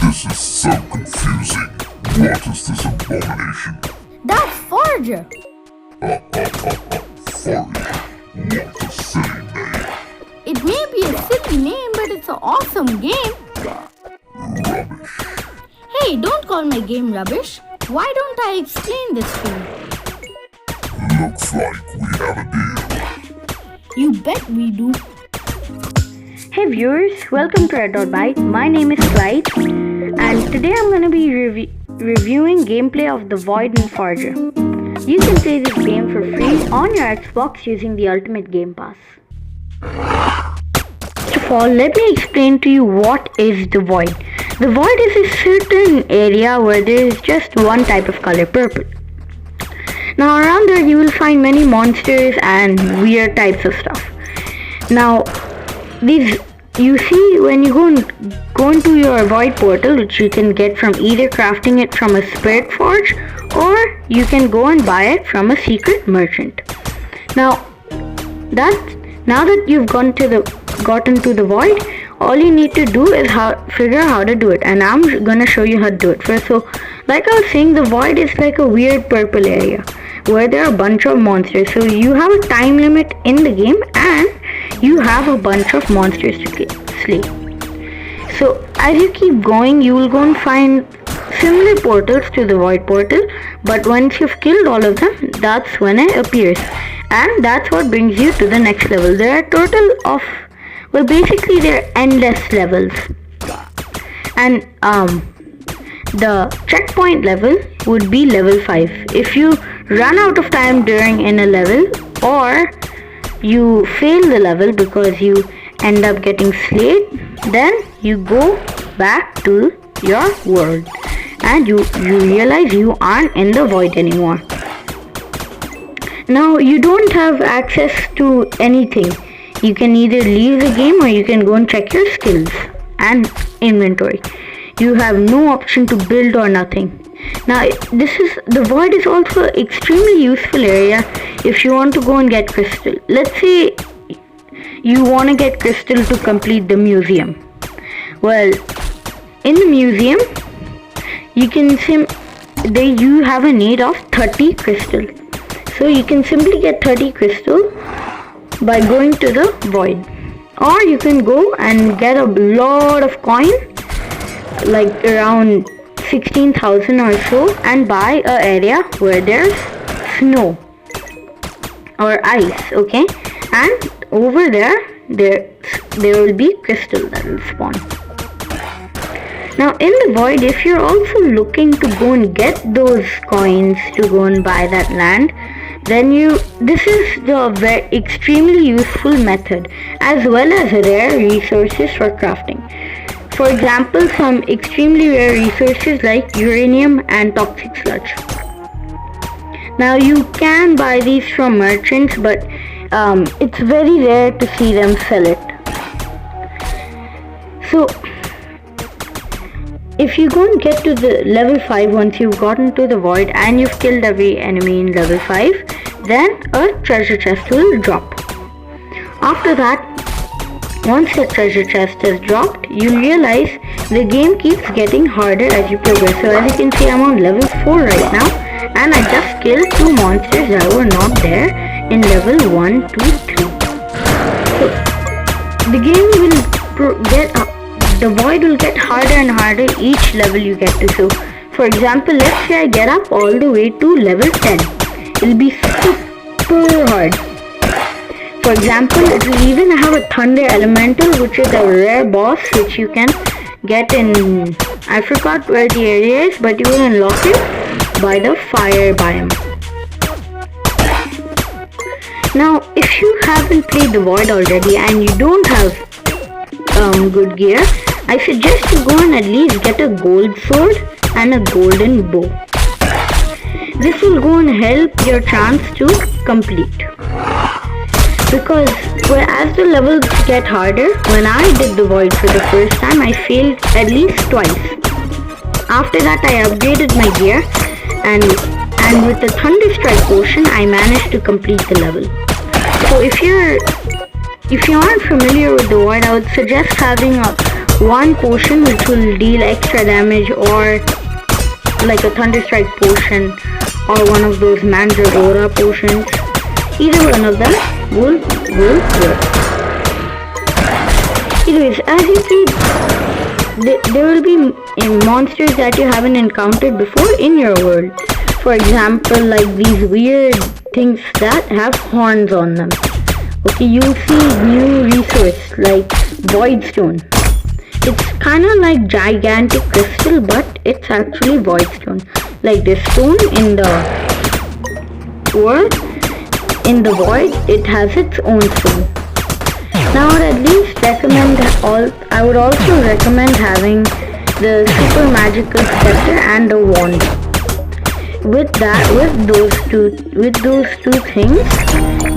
This is so confusing. What is this abomination? That's Forager. Forager. What a silly name. It may be a silly name, but it's an awesome game. Rubbish. Hey, don't call my game rubbish. Why don't I explain this to you? Looks like we have a deal. You bet we do. Hey viewers, welcome to Red.Byte. My name is Clyde, and today I'm going to be reviewing gameplay of The Void in Forager. You can play this game for free on your Xbox using the Ultimate Game Pass. First of all, let me explain to you what is The Void. The Void is a certain area where there is just one type of color, purple. Now around there you will find many monsters and weird types of stuff. Now these you see when you go into your void portal, which you can get from either crafting it from a spirit forge or you can go and buy it from a secret merchant. Now that you've gotten to the void, all you need to do is figure out how to do it, and I'm gonna show you how to do it first. So like I was saying, the void is like a weird purple area where there are a bunch of monsters. So you have a time limit in the game and you have a bunch of monsters to slay. So as you keep going, you will go and find similar portals to the void portal, but once you've killed all of them, that's when it appears, and that's what brings you to the next level. There are a total of, well, basically there are endless levels, and the checkpoint level would be level 5. If you run out of time in a level, or you fail the level because you end up getting slayed, then you go back to your world and you realize you aren't in the void anymore. Now you don't have access to anything. You can either leave the game or you can go and check your skills and inventory. You have no option to build or nothing. Now the void is also an extremely useful area if you want to go and get crystal. Let's say you want to get crystal to complete the museum. Well, in the museum you have a need of 30 crystal. So you can simply get 30 crystal by going to the void, or you can go and get a lot of coin, like around 16,000 or so, and buy an area where there's snow or ice, okay? And over there will be crystal that will spawn. Now in the void, if you're also looking to go and get those coins to go and buy that land, then this is the extremely useful method, as well as rare resources for crafting. For example, some extremely rare resources like uranium and toxic sludge. Now you can buy these from merchants, but it's very rare to see them sell it. So if you go and get to the level 5, once you've gotten to the void and you've killed every enemy in level 5, then a treasure chest will drop. After that, once the treasure chest is dropped, you realize the game keeps getting harder as you progress. So as you can see, I'm on level 4 right now, and I just killed 2 monsters that were not there in level 1, 2, 3. So the game will the void will get harder and harder each level you get to. So for example, let's say I get up all the way to level 10. It'll be super hard. For example, it will even have a thunder elemental, which is a rare boss which you can get in, I forgot where the area is, but you will unlock it by the fire biome. Now if you haven't played the void already and you don't have good gear, I suggest you go and at least get a gold sword and a golden bow. This will go and help your chance to complete. Because as the levels get harder, when I did the void for the first time, I failed at least twice. After that, I upgraded my gear, and with the Thunderstrike potion, I managed to complete the level. So if you aren't familiar with the void, I would suggest having a one potion which will deal extra damage, or like a Thunder Strike potion, or one of those Mandragora potions. Either one of them will work. Anyways, as you see, there will be monsters that you haven't encountered before in your world. For example, like these weird things that have horns on them. Okay, you'll see new resource like Void Stone. It's kind of like gigantic crystal, but it's actually Void Stone. Like this stone in the world, in the void, it has its own stone. Now I would also recommend having the super magical scepter and a wand. With those two things,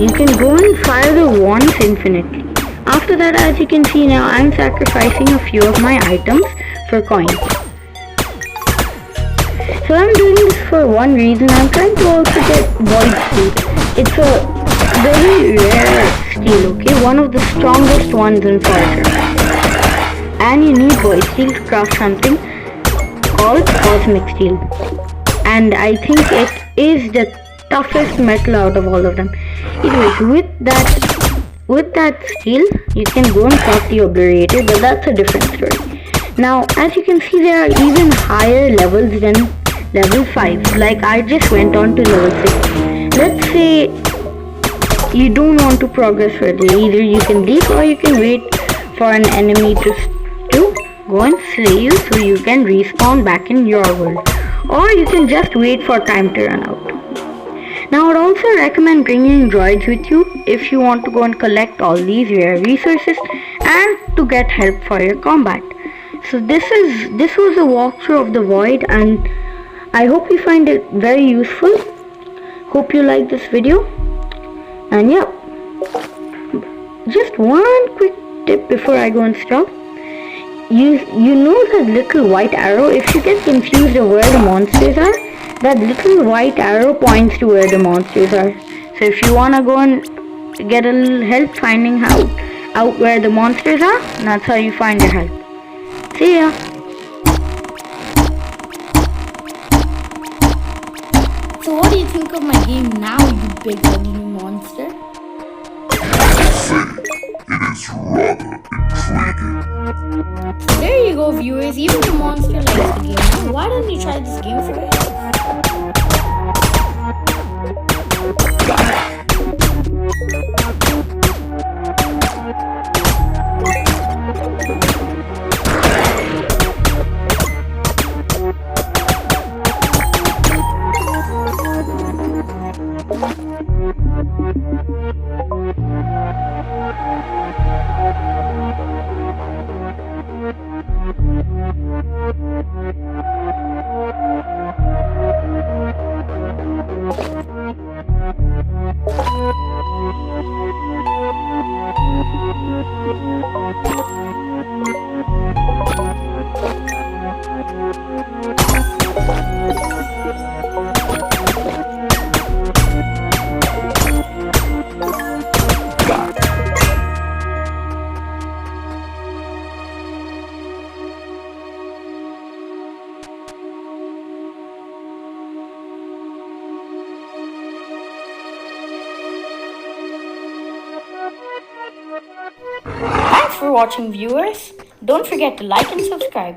you can go and fire the wands infinitely. After that, as you can see now, I'm sacrificing a few of my items for coins. So I'm doing this for one reason. I'm trying to also get void steel. It's a very rare steel, okay? One of the strongest ones in Forager. And you need void steel to craft something called cosmic steel. And I think it is the toughest metal out of all of them. Anyways, with that steel, you can go and craft the obliterator, but that's a different story. Now, as you can see, there are even higher levels than level 5. Like I just went on to level 6. Let's say you don't want to progress further. Either you can leave or you can wait for an enemy to go and slay you so you can respawn back in your world. Or you can just wait for time to run out. Now I would also recommend bringing droids with you if you want to go and collect all these rare resources and to get help for your combat. So this was a walkthrough of the void, and I hope you find it very useful. Hope you like this video. And yeah, just one quick tip before I go and stop. You know that little white arrow, if you get confused of where the monsters are, that little white arrow points to where the monsters are. So if you wanna go and get a little help finding out where the monsters are, that's how you find your help. See ya! So what do you think of my game now, you big ugly monster? It is rather intriguing. There you go, viewers. Even the monster likes the game. Why don't you try this game for yourself? Thanks for watching, viewers. Don't forget to like and subscribe.